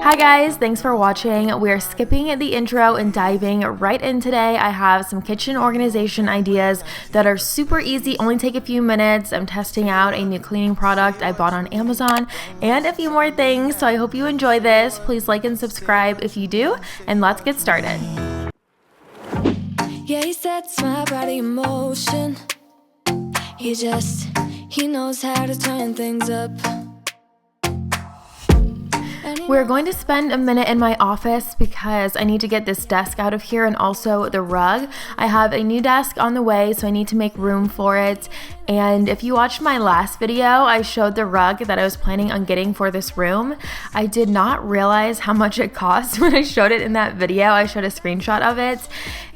Hi guys, thanks for watching. We're skipping the intro and diving right in today. I have some kitchen organization ideas that are super easy, only take a few minutes. I'm testing out a new cleaning product I bought on Amazon and a few more things, so I hope you enjoy this. Please like and subscribe if you do, and let's get started. Yeah, he sets my body in motion. He knows how to turn things up. We're going to spend a minute in my office because I need to get this desk out of here and also the rug. I have a new desk on the way, so I need to make room for it. And if you watched my last video, I showed the rug that I was planning on getting for this room. I did not realize how much it cost when I showed it in that video. I showed a screenshot of it.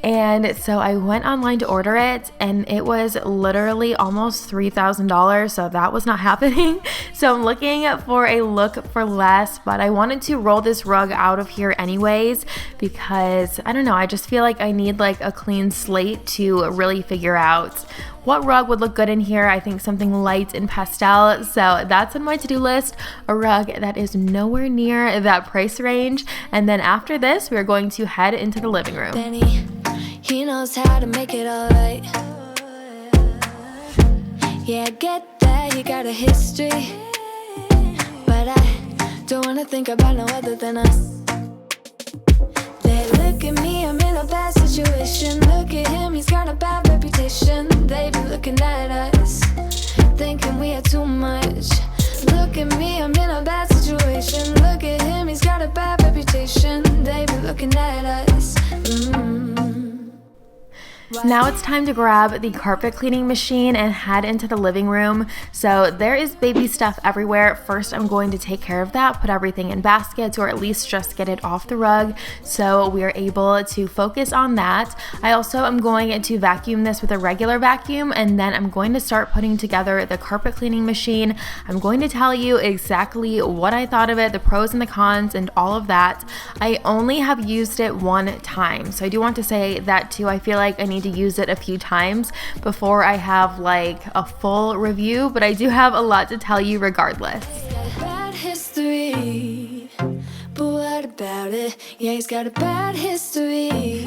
And so I went online to order it, and it was literally almost $3,000, so that was not happening. So I'm looking for a look for less, but I wanted to roll this rug out of here anyways because, I don't know, I just feel like I need like a clean slate to really figure out what rug would look good in here. I think something light and pastel, so that's on my to-do list, a rug that is nowhere near that price range. And then after this, we're going to head into the living room. Benny, he knows how to make it alright. Yeah, I get that you got a history, but I don't wanna think about no other than us. They look at me, I'm in a bad situation. Look at him, he's got a bad reputation. They be looking at us, thinking we are too much. Look at me, I'm in a bad situation. Look at him, he's got a bad reputation. They be looking at us. Now it's time to grab the carpet cleaning machine and head into the living room. So there is baby stuff everywhere. First, I'm going to take care of that, put everything in baskets, or at least just get it off the rug so we are able to focus on that. I also am going to vacuum this with a regular vacuum, and then I'm going to start putting together the carpet cleaning machine. I'm going to tell you exactly what I thought of it, the pros and the cons, and all of that. I only have used it one time, so I do want to say that too. I feel like I need to use it a few times before I have like a full review, but I do have a lot to tell you regardless. Bad history, but what about it? Yeah, he's got a bad history,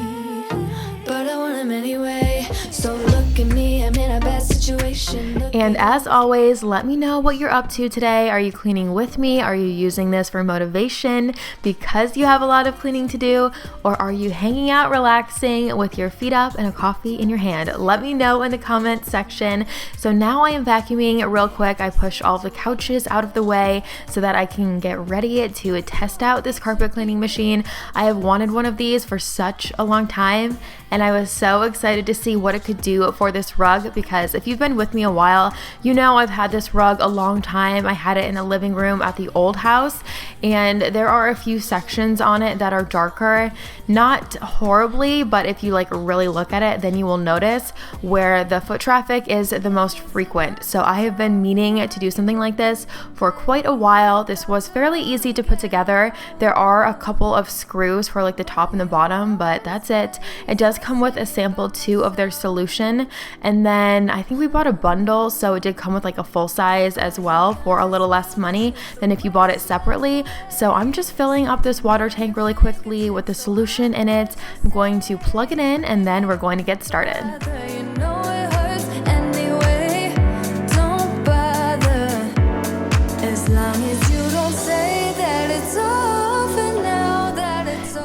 but I want him anyway. So look at me, I'm in a bad situation. And as always, let me know what you're up to today. Are you cleaning with me? Are you using this for motivation because you have a lot of cleaning to do? Or are you hanging out, relaxing with your feet up and a coffee in your hand? Let me know in the comment section. So now I am vacuuming real quick. I push all the couches out of the way so that I can get ready to test out this carpet cleaning machine. I have wanted one of these for such a long time, and I was so excited to see what it could do for this rug because if you've been with me a while, you know I've had this rug a long time. I had it in the living room at the old house, and there are a few sections on it that are darker. Not horribly, but if you like really look at it, then you will notice where the foot traffic is the most frequent. So I have been meaning to do something like this for quite a while. This was fairly easy to put together. There are a couple of screws for like the top and the bottom, but that's it. It does come with a sample too of their solution, and then I think we bought a bundle, so it did come with like a full size as well for a little less money than if you bought it separately. So I'm just filling up this water tank really quickly with the solution in it. I'm going to plug it in, and then we're going to get started.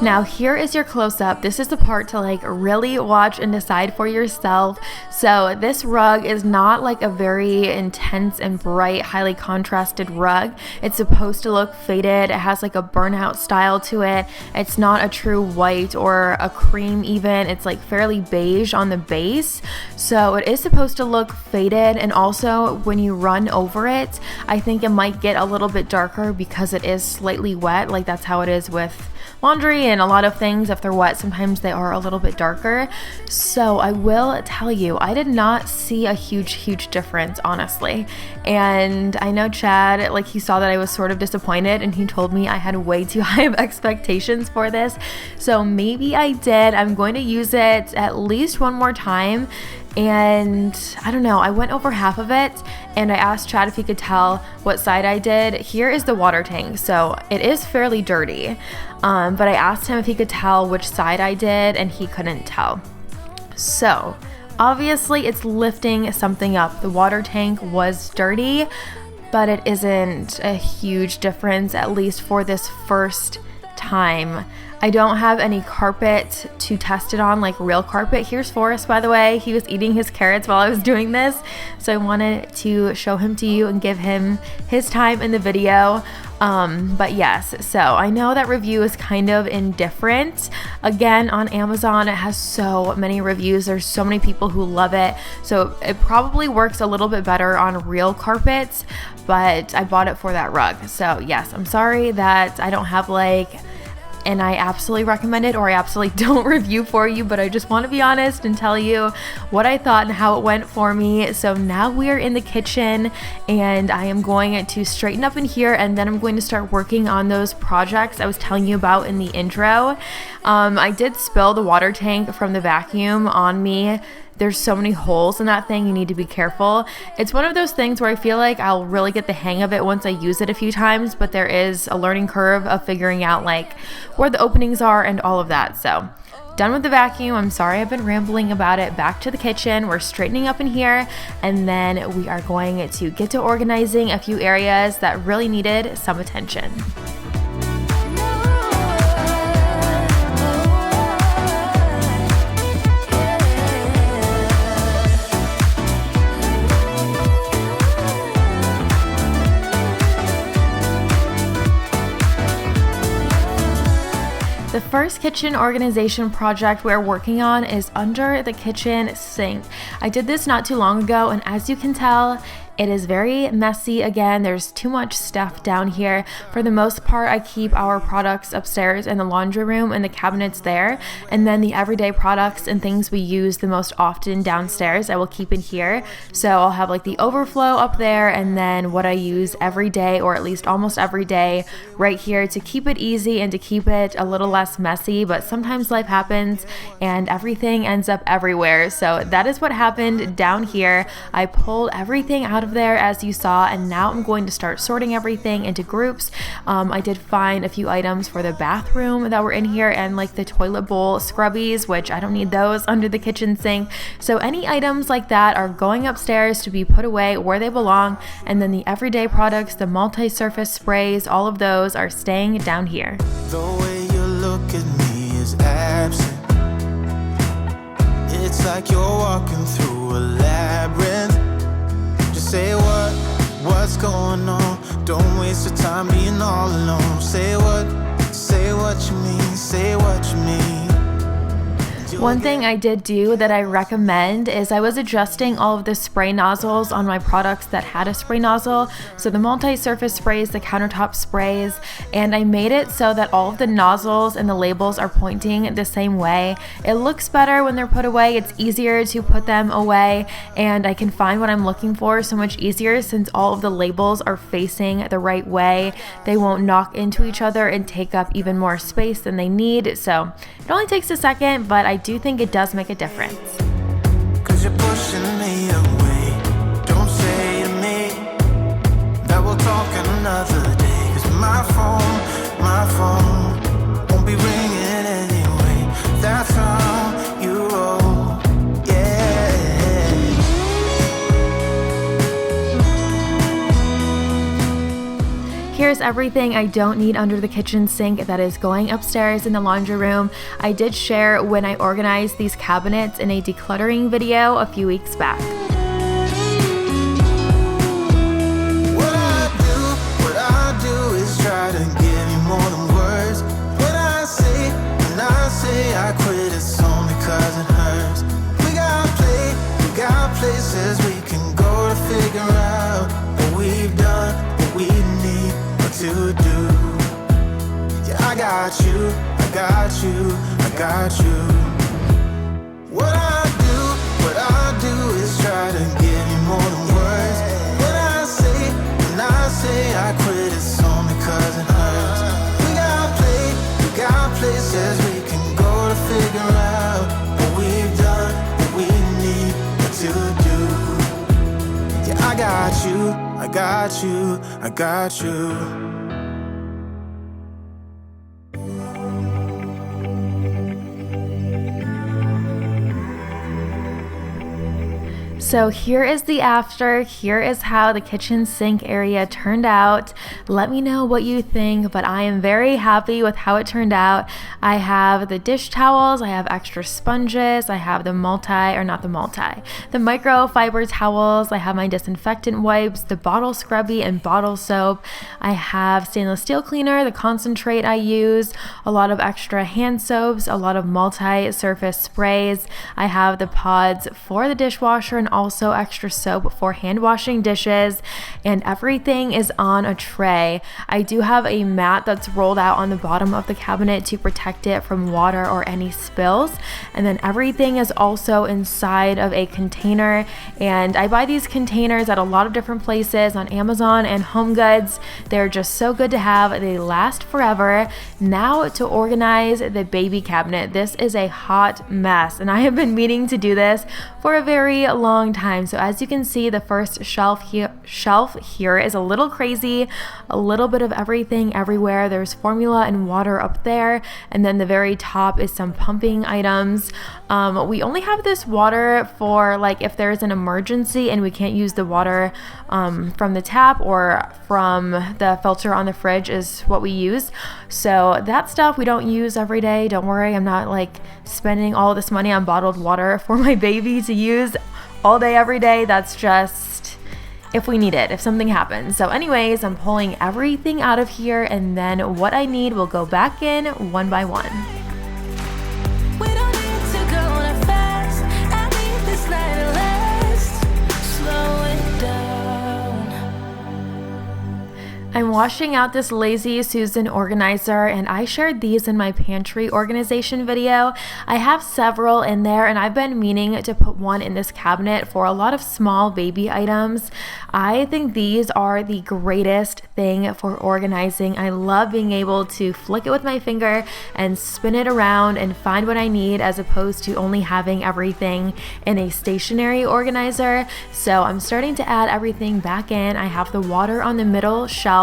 Now here is your close-up. This is the part to like really watch and decide for yourself. So this rug is not like a very intense and bright, highly contrasted rug. It's supposed to look faded. It has like a burnout style to it. It's not a true white or a cream even. It's like fairly beige on the base. So it is supposed to look faded, and also when you run over it, I think it might get a little bit darker because it is slightly wet. Like that's how it is with laundry and a lot of things. If they're wet, sometimes they are a little bit darker. So I will tell you, I did not see a huge difference, honestly. And I know Chad, like, he saw that I was sort of disappointed, and he told me I had way too high of expectations for this. So maybe I did. I'm going to use it at least one more time and I don't know, I went over half of it, and I asked Chad if he could tell what side I did. Here is the water tank, so it is fairly dirty, but I asked him if he could tell which side I did, and he couldn't tell. So obviously it's lifting something up. The water tank was dirty, but it isn't a huge difference, at least for this first time. I don't have any carpet to test it on, like real carpet. Here's Forrest, by the way. He was eating his carrots while I was doing this, so I wanted to show him to you and give him his time in the video. But yes, so I know that review is kind of indifferent. Again, on Amazon, it has so many reviews. There's so many people who love it, so it probably works a little bit better on real carpets, but I bought it for that rug. So yes, I'm sorry that I don't have and I absolutely recommend it, or I absolutely don't review for you, but I just want to be honest and tell you what I thought and how it went for me. So now we are in the kitchen, and I am going to straighten up in here, and then I'm going to start working on those projects I was telling you about in the intro. I did spill the water tank from the vacuum on me. There's so many holes in that thing, you need to be careful. It's one of those things where I feel like I'll really get the hang of it once I use it a few times, but there is a learning curve of figuring out where the openings are and all of that. So done with the vacuum. I'm sorry I've been rambling about it. Back to the kitchen. We're straightening up in here, and then we are going to get to organizing a few areas that really needed some attention. The first kitchen organization project we're working on is under the kitchen sink. I did this not too long ago, and as you can tell, it is very messy. Again, there's too much stuff down here. For the most part, I keep our products upstairs in the laundry room and the cabinets there, and then the everyday products and things we use the most often downstairs I will keep in here. So I'll have the overflow up there, and then what I use every day, or at least almost every day, right here to keep it easy and to keep it a little less messy. But sometimes life happens and everything ends up everywhere. So that is what happened down here. I pulled everything out of there, as you saw, and now I'm going to start sorting everything into groups. I did find a few items for the bathroom that were in here, and the toilet bowl scrubbies, which I don't need those under the kitchen sink. So any items like that are going upstairs to be put away where they belong, and then the everyday products, the multi-surface sprays, all of those are staying down here. The way you look at me is absent. It's like you're walking through a labyrinth. Say what's going on? Don't waste your time being all alone. Say what you mean, say what you mean. One thing I did do that I recommend is I was adjusting all of the spray nozzles on my products that had a spray nozzle. So the multi-surface sprays, the countertop sprays, and I made it so that all of the nozzles and the labels are pointing the same way. It looks better when they're put away. It's easier to put them away, and I can find what I'm looking for so much easier since all of the labels are facing the right way. They won't knock into each other and take up even more space than they need. So it only takes a second, but I do think it does make a difference. 'Cause you're pushing me away. Don't say to me that we'll talk another day. 'Cause my phone won't be ringing anyway. That's how you roll, yeah. Here's everything I don't need under the kitchen sink that is going upstairs in the laundry room. I did share when I organized these cabinets in a decluttering video a few weeks back. What I do is try to give you more than words. When I say I quit, it's only 'cause it hurts. We got places we can go to figure out what we've done, what we need to do. Yeah, I got you. What I do is try to give you more than words. When I say I quit, it's only 'cause it hurts. We got places we can go to figure out what we've done, what we need got you, I got you. So here is the after. Here is how the kitchen sink area turned out. Let me know what you think, but I am very happy with how it turned out. I have the dish towels, I have extra sponges, I have the microfiber towels, I have my disinfectant wipes, the bottle scrubby and bottle soap. I have stainless steel cleaner, the concentrate I use, a lot of extra hand soaps, a lot of multi-surface sprays. I have the pods for the dishwasher and also extra soap for hand washing dishes, and everything is on a tray. I do have a mat that's rolled out on the bottom of the cabinet to protect it from water or any spills, and then everything is also inside of a container, and I buy these containers at a lot of different places on Amazon and Home Goods. They're just so good to have. They last forever. Now to organize the baby cabinet. This is a hot mess, and I have been meaning to do this for a very long time. So as you can see, the first shelf here is a little crazy, a little bit of everything everywhere. There's formula and water up there, and then the very top is some pumping items. We only have this water for like if there's an emergency and we can't use the water from the tap or from the filter on the fridge is what we use. So that stuff we don't use every day. Don't worry, I'm not like spending all this money on bottled water for my baby to use all day every day. That's just if we need it, if something happens. So anyways, I'm pulling everything out of here, and then what I need will go back in one by one. We don't need to go that fast. I need this night to last. Slow it down. I'm washing out this Lazy Susan organizer, and I shared these in my pantry organization video. I have several in there, and I've been meaning to put one in this cabinet for a lot of small baby items. I think these are the greatest thing for organizing. I love being able to flick it with my finger and spin it around and find what I need, as opposed to only having everything in a stationary organizer. So I'm starting to add everything back in. I have the water on the middle shelf,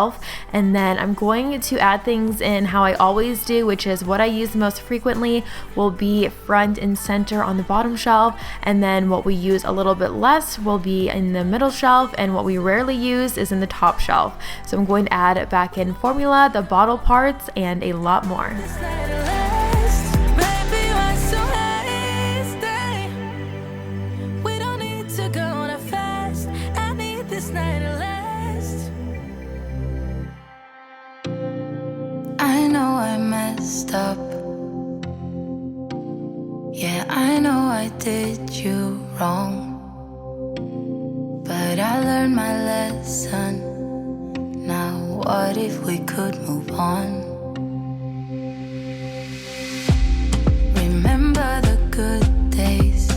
and then I'm going to add things in how I always do, which is what I use most frequently will be front and center on the bottom shelf, and then what we use a little bit less will be in the middle shelf, and what we rarely use is in the top shelf. So I'm going to add back in formula, the bottle parts, and a lot more. This night to last. Baby, why so hasty? We don't need to go that fast. I need this night to last. I know I messed up. Yeah, I know I did you wrong. But I learned my lesson. Now what if we could move on? Remember the good days.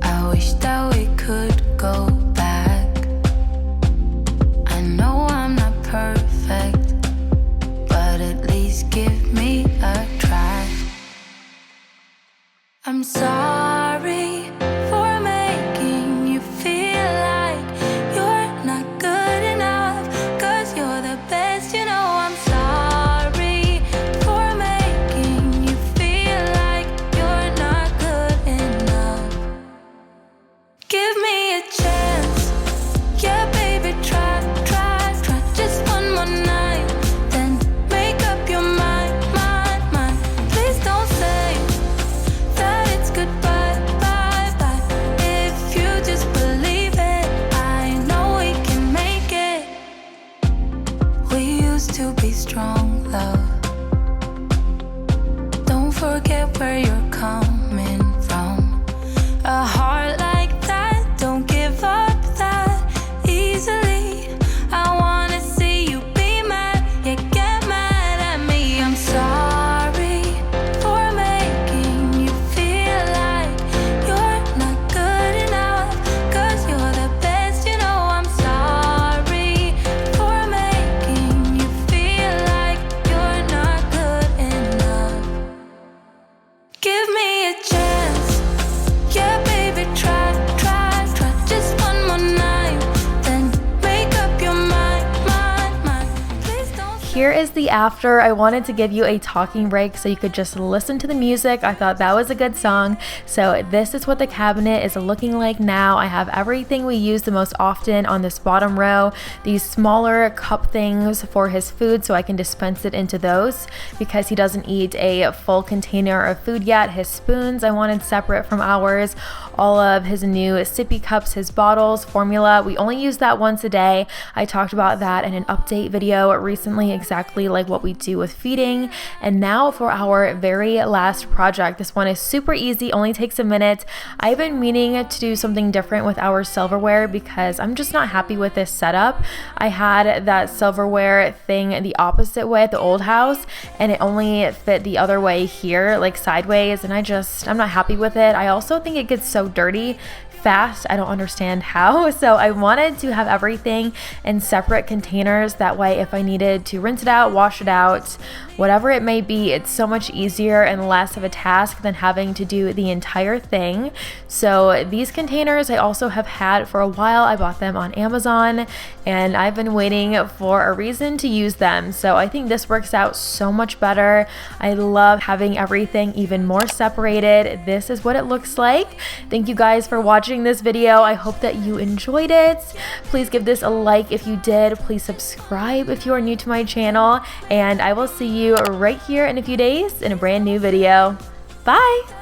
I wish that we could go back. I know I'm not perfect, but at least give me a try. I'm sorry for making you feel like you're not good enough, 'cause you're the best, you know. I'm sorry for making you feel like you're not good enough. Give me a chance, yeah baby, try just one more night, then make up your mind. Please don't say that it's goodbye, bye. If you just believe it, I know we can make it. We used to be strong, love. Don't forget where you're coming from. A heart like that, don't give up that easily. I wanna see you be mad, yeah, get mad at me. I'm sorry for making you feel like you're not good enough, 'cause you're the best, you know. I'm sorry for making you feel like you're not good enough. Give me a chance. here is the after. I wanted to give you a talking break so you could just listen to the music. I thought that was a good song. So this is what the cabinet is looking like now. I have everything we use the most often on this bottom row. These smaller cup things for his food so I can dispense it into those because he doesn't eat a full container of food yet. His spoons I wanted separate from ours. All of his new sippy cups, his bottles, formula. We only use that once a day. I talked about that in an update video recently, exactly like what we do with feeding. And now for our very last project. This one is super easy, only takes a minute. I've been meaning to do something different with our silverware because I'm just not happy with this setup. I had that silverware thing the opposite way at the old house, and it only fit the other way here, like sideways, and I'm not happy with it. I also think it gets so dirty fast. I don't understand how. So I wanted to have everything in separate containers. That way, if I needed to rinse it out, wash it out, whatever it may be, it's so much easier and less of a task than having to do the entire thing. So these containers I also have had for a while. I bought them on Amazon and I've been waiting for a reason to use them. So I think this works out so much better. I love having everything even more separated. This is what it looks like. Thank you guys for watching this video. I hope that you enjoyed it. Please give this a like if you did. Please subscribe if you are new to my channel, and I will see you right here in a few days in a brand new video. Bye!